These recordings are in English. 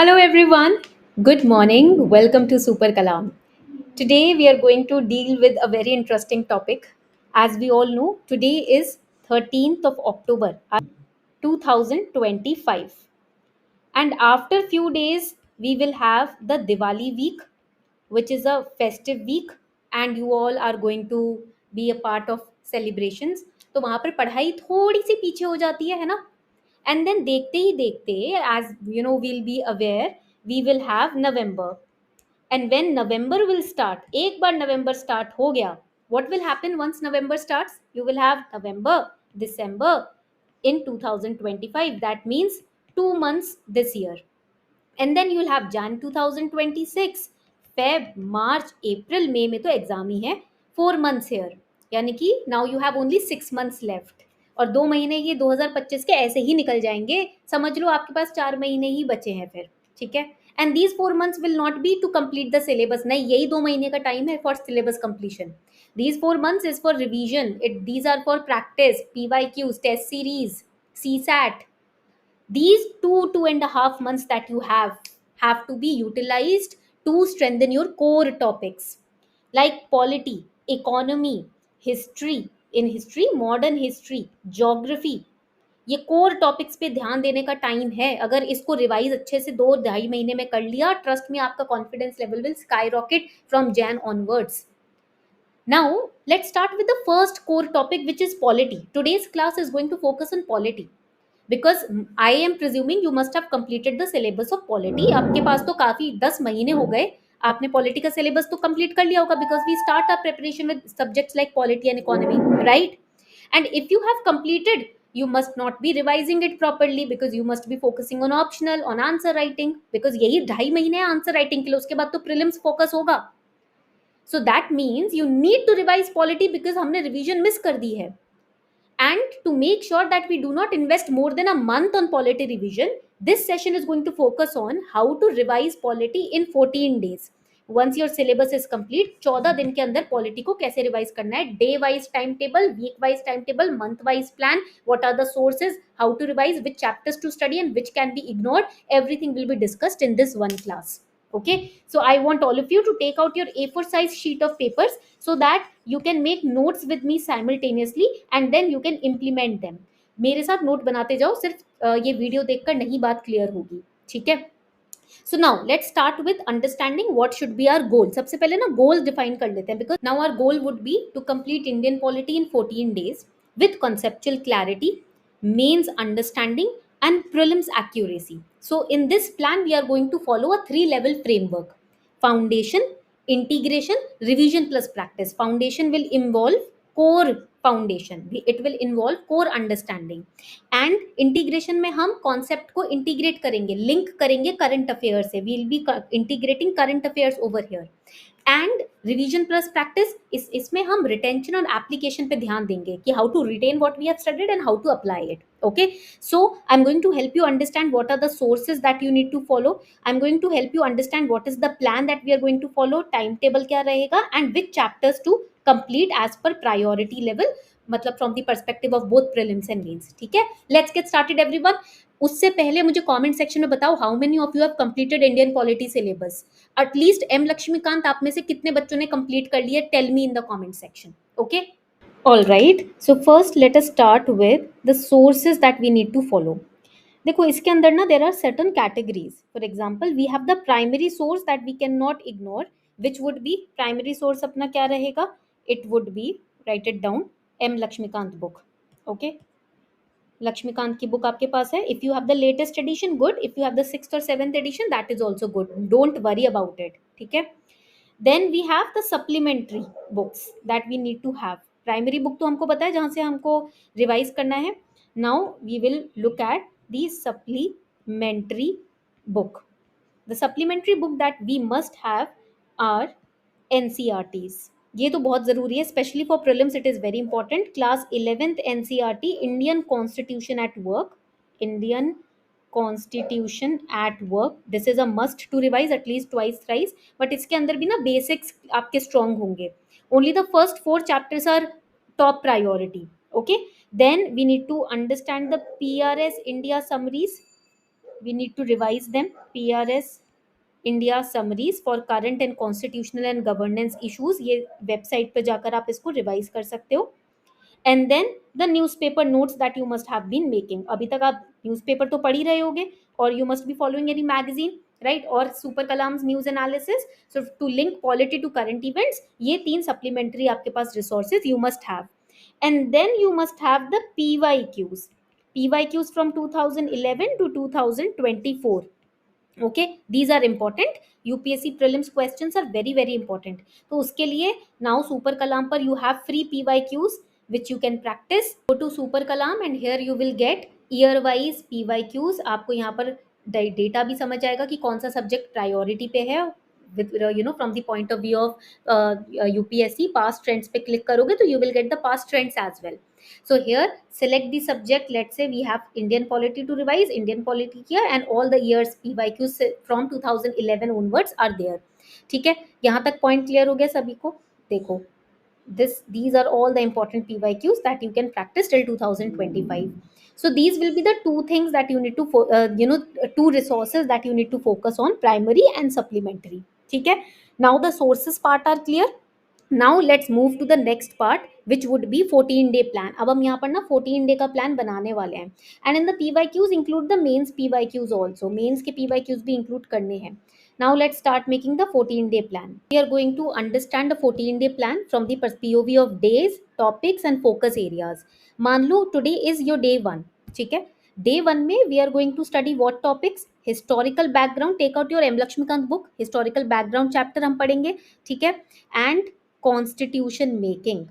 Hello everyone. Good morning. Welcome to Super Kalam. Today we are going to deal with a very interesting topic. As we all know, today is 13th of October 2025. And after few days we will have the Diwali week, which is a festive week, and you all are going to be a part of celebrations. तो वहां पर पढ़ाई थोड़ी सी पीछे हो जाती है ना. And then देखते ही देखते, as you know, we'll be aware, we will have November. And when November will start, एक बार November start हो गया, what will happen once November starts? You will have November, December in 2025. That means 2 months this year. And then you'll have Jan 2026, Feb, March, April, May में तो exam ही है. 4 months here, यानी कि now you have only 6 months left. और 2 महीने ये 2025 के ऐसे ही निकल जाएंगे. समझ लो आपके पास 4 महीने ही बचे हैं फिर. ठीक है. And these 4 months will not be to complete the syllabus. नहीं, यही 2 महीने का टाइम है for syllabus completion. These 4 months is for revision. These are for practice, PYQs, test series, CSAT. These 2.5 months that you have to be utilized to strengthen your core topics like polity, economy, history. In history, modern history, geography. ये core topics पे ध्यान देने का time है. अगर इसको revise अच्छे से 2-2.5 महीने में कर लिया, ट्रस्ट में आपका confidence level will sky rocket from Jain onwards. Now let's start with the first core topic, which is polity. Today's class is going to focus on polity because I am presuming you must have completed the syllabus of polity. आपके पास तो काफी 10 महीने हो गए, आपने polity का syllabus तो complete कर लिया होगा, because we start our preparation with subjects like polity and economy, right? And if you have completed, you must not be revising it properly because you must be focusing on optional, on answer writing, because यही 2.5 महीने है answer writing के लिए, उसके बाद तो prelims focus होगा. So that means you need to revise polity because हमने revision miss कर दी है. And to make sure that we do not invest more than a month on polity revision, this session is going to focus on how to revise polity in 14 days. Once your syllabus is complete, 14 दिन के अंदर polity को कैसे revise करना है, day wise timetable, week wise timetable, month wise plan, what are the sources, how to revise, which chapters to study and which can be ignored, everything will be discussed in this one class. Okay, so I want all of you to take out your A4 size sheet of papers so that you can make notes with me simultaneously and then you can implement them. मेरे साथ note बनाते जाओ, सिर्फ ये video देखकर नहीं बात clear होगी. ठीक है. So now let's start with understanding what should be our goal. सबसे पहले ना goal define कर लेते हैं, because now our goal would be to complete Indian polity in 14 days with conceptual clarity, mains understanding and prelims accuracy. So in this plan we are going to follow a 3-level framework: foundation, integration, revision plus practice. Foundation will involve core foundation, it will involve core understanding, and integration में हम concept को integrate करेंगे, link करेंगे current affair से. We will be integrating current affairs over here. And revision plus practice, इसमें हम retention और application पे ध्यान देंगे कि how to retain what we have studied and how to apply it. Okay, so I'm going to help you understand what are the sources that you need to follow. I'm going to help you understand what is the plan that we are going to follow, timetable क्या रहेगा, and which chapters to complete as per priority level, मतलब from the perspective of both prelims and mains. ठीक है, let's get started everyone. उससे पहले मुझे comment section में बताओ, how many of you have completed Indian polity syllabus. At least M Laxmikanth, आप में से कितने बच्चों ने कंप्लीट कर लिया, tell me in the comment section. Okay, all right. So first let us start with the sources that we need to follow. देखो, इसके अंदर ना there are certain categories. For example, we have the primary source that we can not ignore. Which would be primary source? अपना क्या रहेगा? It would be, write it down, M Laxmikanth book. Okay, Laxmikanth की book आपके पास है. If you have the latest edition, good. If you have the 6th और 7th edition, that is also good. Don't worry about it. ठीक है. Then we have the supplementary books that we need to have. Primary book तो हमको पता है जहाँ से हमको रिवाइज करना है. Now we will look at the supplementary book. The supplementary book that we must have are NCRTs. ये तो बहुत ज़रूरी है, specially for prelims it is very important. Class 11th NCRT, Indian constitution at work. Indian constitution at work, this is a must to revise at least twice thrice. But इसके अंदर भी ना basics आपके स्ट्रॉन्ग होंगे. Only the first 4 chapters are top priority. Okay, then we need to understand the PRS India summaries. we need to revise them. PRS India summaries for current and constitutional and governance issues, ये website पर जाकर आप इसको revise कर सकते हो. And then the newspaper notes that you must have been making. अभी तक आप न्यूज़पेपर तो पढ़ ही रहे होगे, और you must be following any magazine, right, और super columns news analysis. So to link polity to current events, ये 3 सप्लीमेंट्री आपके पास resources you must have. And then you must have the PYQs from 2011 to 2024. Okay, these are important. UPSC prelims questions are very very important. तो उसके लिए now super kalam पर you have free PYQs which you can practice. Go to super kalam and here you will get year wise PYQs. आपको यहाँ पर data भी समझ आएगा कि कौन सा सब्जेक्ट प्रायोरिटी पे है, with from the point of view of UPSC past trends पे click करोगे तो you will get the past trends as well. So here select the subject. Let's say we have Indian polity to revise, Indian polity here, and all the years PYQs from 2011 onwards are there. ठीक है, यहाँ तक point clear हो गया सभी को. देखो, these are all the important PYQs that you can practice till 2025. So these will be the two things that you need to two resources that you need to focus on, primary and supplementary. ठीक है, now the sources part are clear. Now let's move to the next part which would be 14-day plan. अब हम यहाँ पर ना 14 day का plan बनाने वाले हैं. And in the PYQs include the mains PYQs also. Mains के PYQs भी include करने हैं. Now let's start making the 14-day plan. We are going to understand the 14-day plan from the POV of days, topics and focus areas. मान लो today is your day 1. ठीक है, day 1 में we are going to study what topics? Historical background. Take out your M Lakshmikant book. Historical background chapter हम पढ़ेंगे. ठीक है, and constitution making.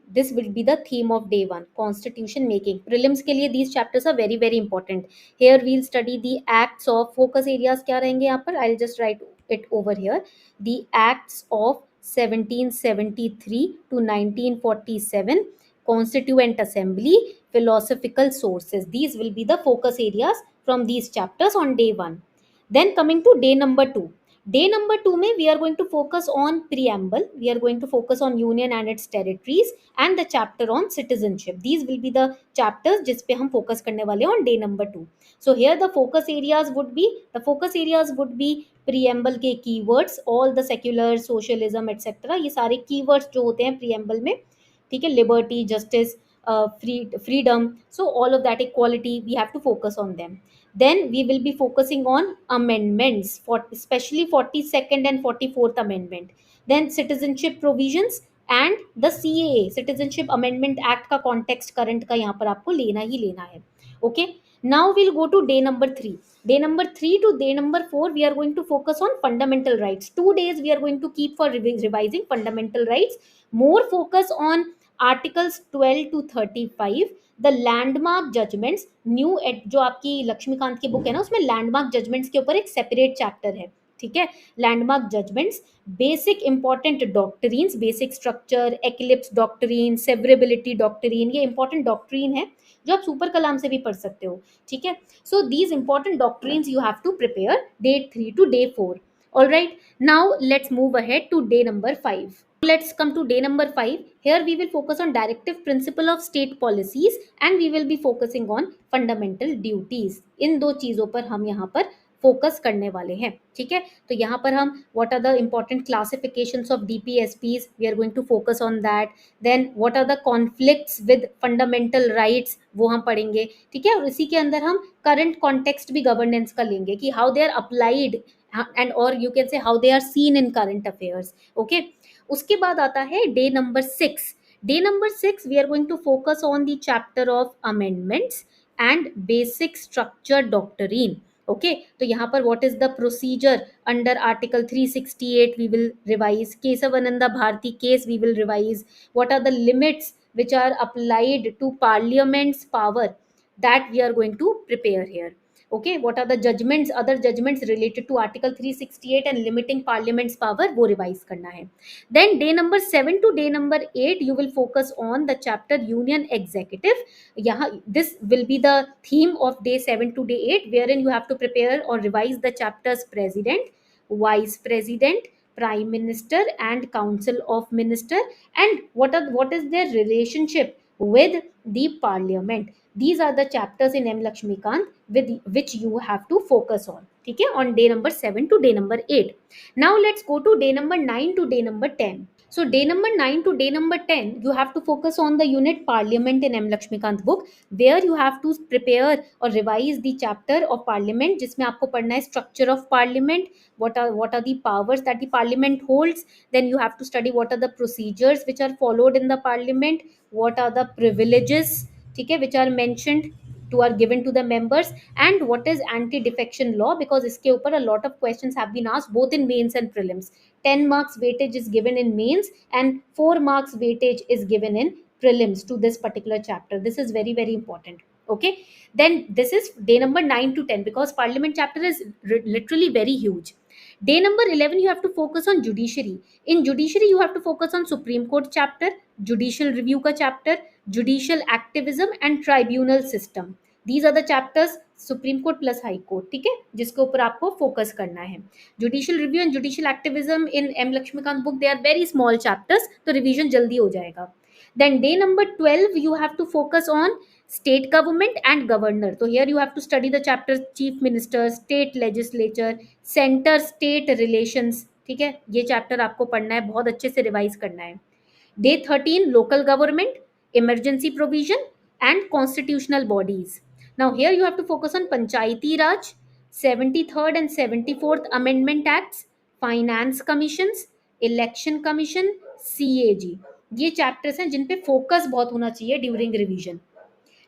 This will be the theme of day 1, constitution making. Prelims के लिए these chapters are very very important. Here we'll study the acts of, focus areas क्या रहेंगे यहाँ पर, I'll just write it over here. The acts of 1773 to 1947, constituent assembly, philosophical sources. These will be the focus areas from these chapters on day 1. Then coming to day number 2. Day number 2 में we are going to focus on preamble. We are going to focus on union and its territories and the chapter on citizenship. These will be the chapters जिस पे हम focus करने वाले हैं on day number 2. So here the focus areas would be preamble के keywords, all the secular, socialism etc. ये सारे keywords जो होते हैं preamble में, ठीक है, liberty, justice, freedom, so all of that, equality, we have to focus on them. Then we will be focusing on amendments, for especially 42nd and 44th amendment. Then citizenship provisions and the CAA, Citizenship Amendment Act का context current का यहाँ पर आपको लेना ही लेना है. Okay, now we'll go to day number 3. Day number 3 to day number 4 we are going to focus on fundamental rights. 2 days we are going to keep for revising fundamental rights. More focus on articles 12 to 35. The landmark judgments, new जो आपकी लक्ष्मीकांत की book है ना, उसमें landmark judgments के ऊपर एक separate chapter है. ठीक है, landmark judgments, basic important doctrines, basic structure, eclipse doctrine, severability doctrine, ये इंपॉर्टेंट डॉक्ट्रीन है जो आप सुपर कलाम से भी पढ़ सकते हो. ठीक है, so these important doctrines you have to prepare day 3 to day 4. All right, now let's move ahead to day number 5. Let's come to day number 5. Here we will focus on directive principle of state policies and we will be focusing on fundamental duties. इन दो चीज़ों पर हम यहाँ पर focus करने वाले हैं. ठीक है, तो यहाँ पर हम what are the important classifications of DPSPs, we are going to focus on that. Then what are the conflicts with fundamental rights, वो हम पढ़ेंगे. ठीक है, और इसी के अंदर हम current context भी governance का लेंगे कि how they are applied and or you can say how they are seen in current affairs. Okay, उसके बाद आता है day number 6. Day number 6 we are going to focus on the chapter of amendments and basic structure doctrine. Okay, तो यहाँ पर what is the procedure under article 368 we will revise, Kesavananda Bharati case we will revise, what are the limits which are applied to parliament's power, that we are going to prepare here. Okay, what are the judgments, other judgments related to article 368 and limiting parliament's power, वो revise करना है. Then day number 7 to day number 8 you will focus on the chapter union executive. यहाँ this will be the theme of day 7 to day 8 wherein you have to prepare or revise the chapters president, vice president, prime minister and council of minister, and what is their relationship with the parliament. These are the chapters in M Lakshmikant with which you have to focus on. ठीक है, on day number 7 to day number 8. Now let's go to day number 9 to day number 10. So day number 9 to day number 10, you have to focus on the unit Parliament in M Lakshmikant book, where you have to prepare or revise the chapter of Parliament, जिसमें आपको पढ़ना है structure of Parliament, what are the powers that the Parliament holds. Then you have to study what are the procedures which are followed in the Parliament, what are the privileges, ठीक है, which are mentioned to are given to the members, and what is anti defection law, because इसके ऊपर a lot of questions have been asked both in mains and prelims. 10 marks weightage is given in mains and 4 marks weightage is given in prelims to this particular chapter. This is very very important. Okay, then this is day number 9 to 10, because Parliament chapter is literally very huge. Day number 11, you have to focus on judiciary. In judiciary you have to focus on Supreme Court chapter, judicial review ka chapter, judicial activism and tribunal system. These are the chapters, Supreme Court plus High Court, ठीक है, जिसके ऊपर आपको focus करना है. Judicial review and judicial activism in M Laxmikanth book, they are very small chapters, तो revision जल्दी हो जाएगा. Then day number 12, you have to focus on state government and governor. तो here you have to study the chapter chief minister, state legislature, centre state relations. ठीक है, ये chapter आपको पढ़ना है, बहुत अच्छे से रिवाइज करना है. Day 13, local government, emergency provision and constitutional bodies. Now here you have to focus on Panchayati Raj, 73rd and 74th Amendment Acts, Finance Commissions, Election Commission, CAG. ये चैप्टर्स हैं जिन पे फोकस बहुत होना चाहिए during revision.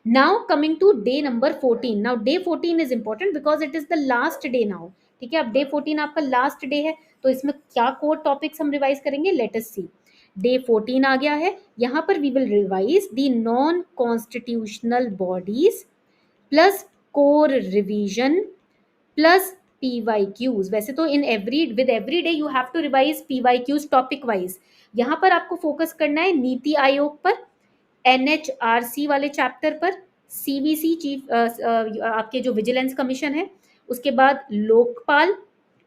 Now coming to day number 14. Now day 14 is important because it is the last day now. ठीक है, अब day 14 आपका लास्ट डे है, तो इसमें क्या कोर टॉपिक्स हम रिवाइज करेंगे, लेट अस सी. डे 14 आ गया है, यहाँ पर we will revise the non constitutional bodies plus core revision plus PYQs. वैसे तो in with every day you have to revise PYQs topic wise. यहाँ पर आपको फोकस करना है नीति आयोग पर, NHRC वाले चैप्टर पर, CVC चीफ आपके जो विजिलेंस कमीशन है, उसके बाद Lokpal,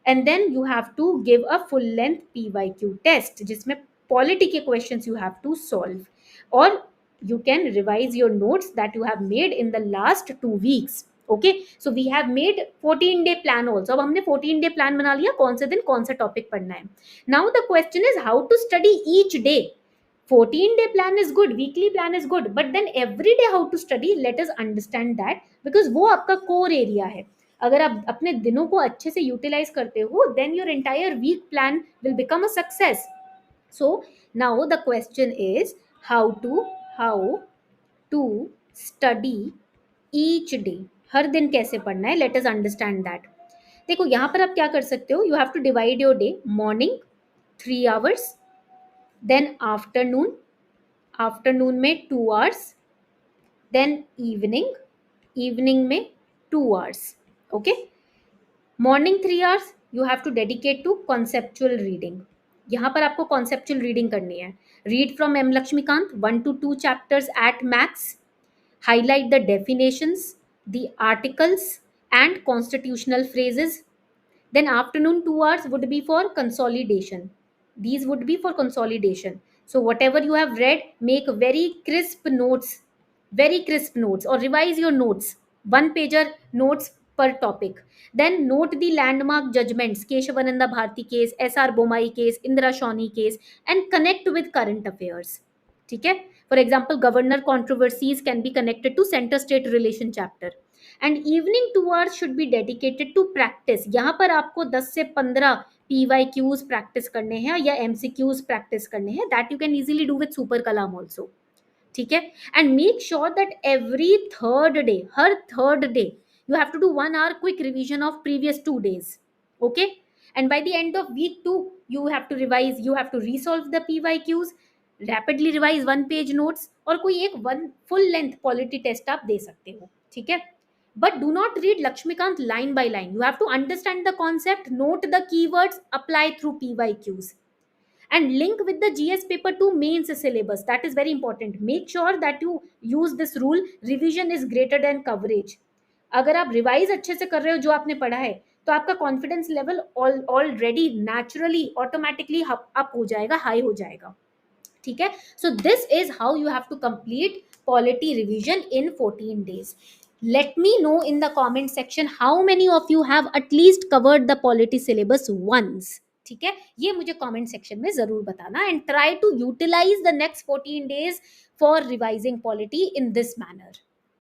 and then you have to give a full length PYQ test जिसमें पॉलिटी के questions you have to solve, और you can revise your notes that you have made in the last 2 weeks. Okay, so we have made 14-day plan also. अब हमने 14-day plan बना लिया, कौन से दिन कौन सा टॉपिक पढ़ना है. Now the question is how to study each day. 14-day plan is good, weekly plan is good, but then every day how to study, let us understand that, because वो आपका core area है. अगर आप अपने दिनों को अच्छे से यूटिलाइज करते हो, then your entire week plan will become a success. So now the question is how to study each day. हर दिन कैसे पढ़ना है, let us understand that. देखो यहाँ पर आप क्या कर सकते हो, you have to divide your day. Morning 3 hours, then afternoon में 2 hours, then evening में 2 hours. Okay, morning 3 hours you have to dedicate to conceptual reading. यहाँ पर आपको conceptual reading करनी है. Read from M Lakshmikant 1 to 2 chapters at max. Highlight the definitions, the articles and constitutional phrases. Then afternoon 2 hours would be for consolidation. These would be for consolidation. So whatever you have read, make very crisp notes, or revise your notes, 1-pager notes per topic. Then note the landmark judgments, Keshavananda Bharti case, SR Bomai case, Indra Shawnee case, and connect with current affairs. ठीक है, for example governor controversies can be connected to center state relation chapter. And evening 2 hours should be dedicated to practice. यहाँ पर आपको 10 से 15 PYQs practice करने हैं या MCQs practice करने हैं, that you can easily do with super kalam also. ठीक है, and make sure that every third day, her third day you have to do 1 hour quick revision of previous 2 days. Okay, and by the end of week 2 you have to revise, you have to resolve the PYQs, rapidly revise 1-page notes, और कोई एक 1 full length polity test आप दे सकते हो. ठीक है, but do not read Lakshmikant line by line. You have to understand the concept, note the keywords, apply through PYQs, and link with the GS paper to mains syllabus. That is very important. Make sure that you use this rule, revision is greater than coverage. अगर आप revise अच्छे से कर रहे हो जो आपने पढ़ा है, तो आपका confidence level already naturally automatically up हो जाएगा, हाई हो जाएगा. ठीक है, so this is how you have to complete polity revision in 14 days. Let me know in the comment section how many of you have at least covered the polity syllabus once. ठीक है, ये मुझे comment section में जरूर बताना, and try to utilize the next 14 days for revising polity in this manner.